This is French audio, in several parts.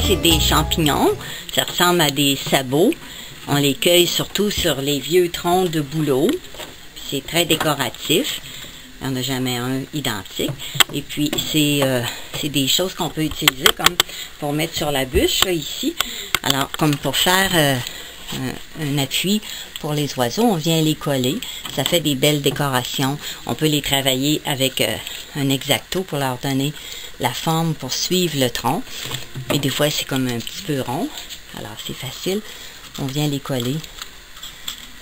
c'est des champignons. Ça ressemble à des sabots. On les cueille surtout sur les vieux troncs de bouleau. C'est très décoratif. Il n'y en a jamais un identique. Et puis, c'est des choses qu'on peut utiliser comme pour mettre sur la bûche, là, ici. Alors, comme pour faire un appui pour les oiseaux, on vient les coller. Ça fait des belles décorations. On peut les travailler avec un X-Acto pour leur donner la forme pour suivre le tronc. Et des fois, c'est comme un petit peu rond. Alors, c'est facile. On vient les coller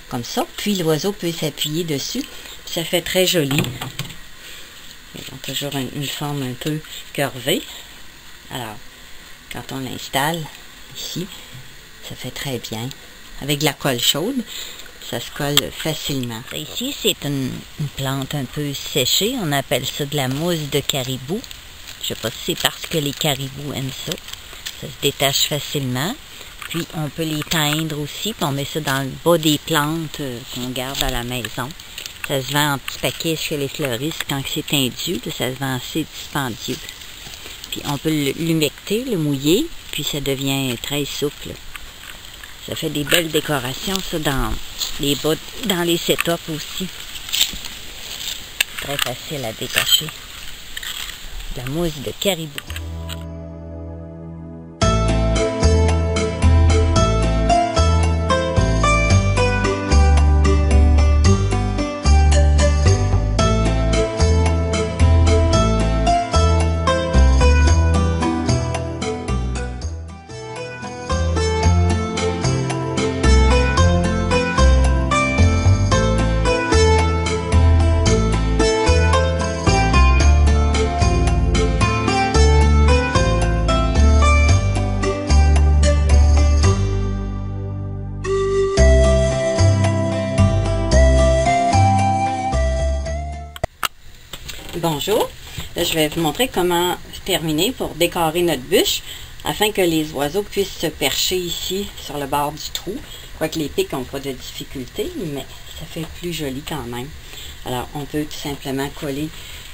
comme ça. Puis, l'oiseau peut s'appuyer dessus. Ça fait très joli. Ils ont toujours une forme un peu curvée. Alors, quand on l'installe ici, ça fait très bien. Avec de la colle chaude, ça se colle facilement. Ici, c'est une plante un peu séchée. On appelle ça de la mousse de caribou. Je ne sais pas si c'est parce que les caribous aiment ça. Ça se détache facilement. Puis, on peut les teindre aussi. Puis on met ça dans le bas des plantes qu'on garde à la maison. Ça se vend en petits paquets chez les fleuristes quand c'est tendu. Là, ça se vend assez dispendieux. Puis, on peut l'humecter, le mouiller. Puis, ça devient très souple. Ça fait des belles décorations, ça, dans les bas, dans les setups aussi. Très facile à détacher. La mousse de caribou. Bonjour, là, je vais vous montrer comment terminer pour décorer notre bûche afin que les oiseaux puissent se percher ici sur le bord du trou. Quoique les pics n'ont pas de difficulté, mais ça fait plus joli quand même. Alors on peut tout simplement coller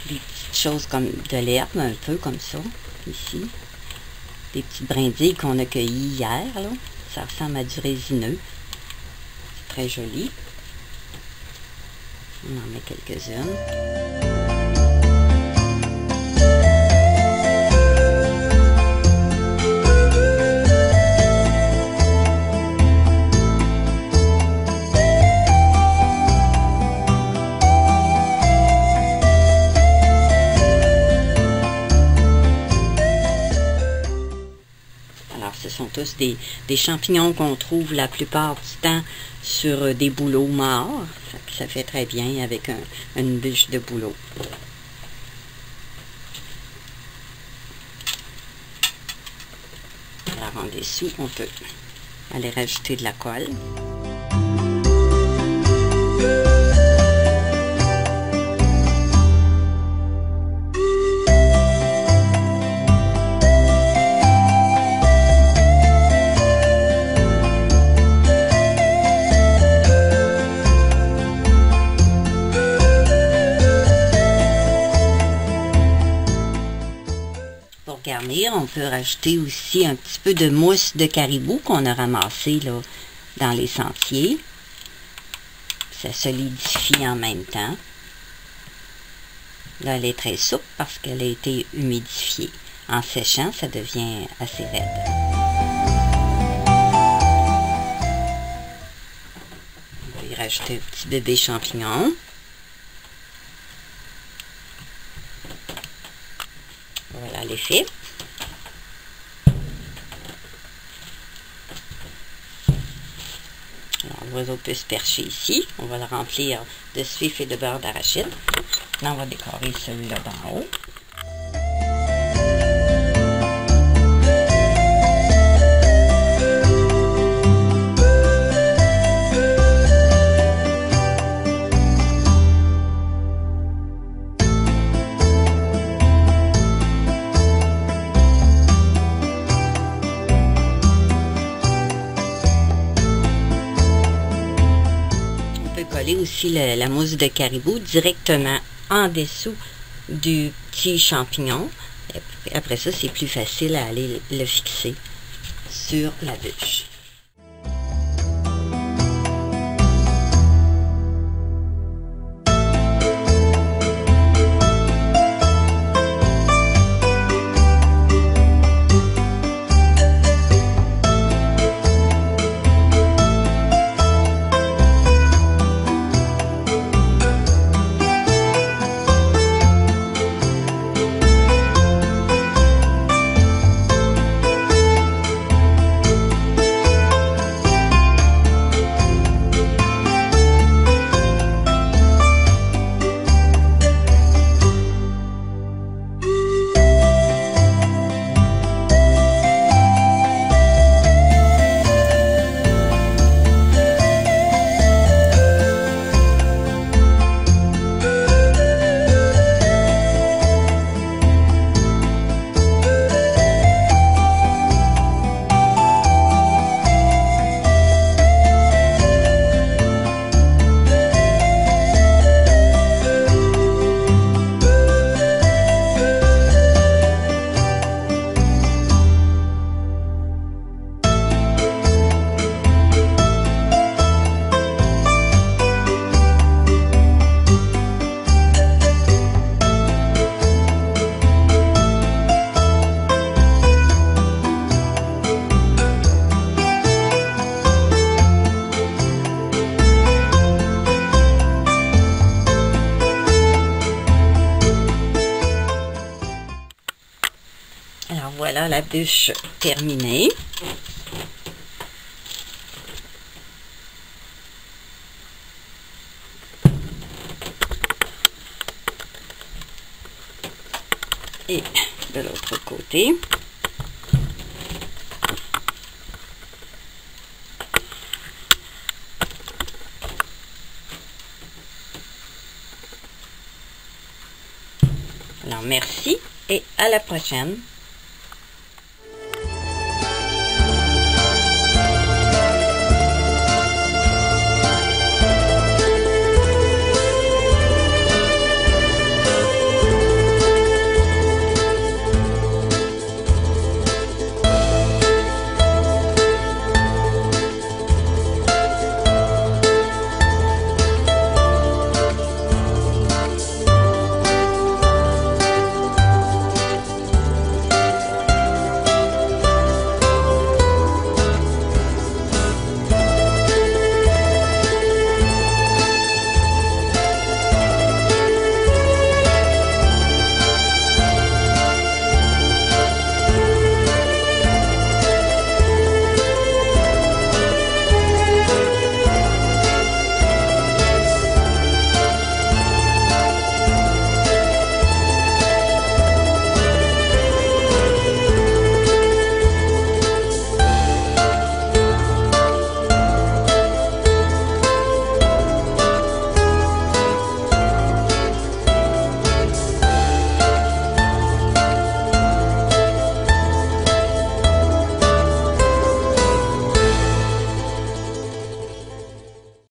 des petites choses comme de l'herbe, un peu comme ça, ici. Des petites brindilles qu'on a cueillies hier, là. Ça ressemble à du résineux. C'est très joli. On en met quelques-unes. Ce sont tous des champignons qu'on trouve la plupart du temps sur des bouleaux morts. Ça fait très bien avec une bûche de bouleau. Alors en dessous, on peut aller rajouter de la colle. Garnir, on peut rajouter aussi un petit peu de mousse de caribou qu'on a ramassé là, dans les sentiers. Ça solidifie en même temps. Là, elle est très souple parce qu'elle a été humidifiée. En séchant, ça devient assez raide. On peut y rajouter un petit bébé champignon. Voilà l'effet. Alors, l'oiseau peut se percher ici. On va le remplir de suif et de beurre d'arachide. Là, on va décorer celui-là d'en haut. Coller aussi la mousse de caribou directement en dessous du petit champignon. Après ça, c'est plus facile à aller le fixer. sur la bûche. Alors voilà la bûche terminée. Et de l'autre côté. Alors merci et à la prochaine.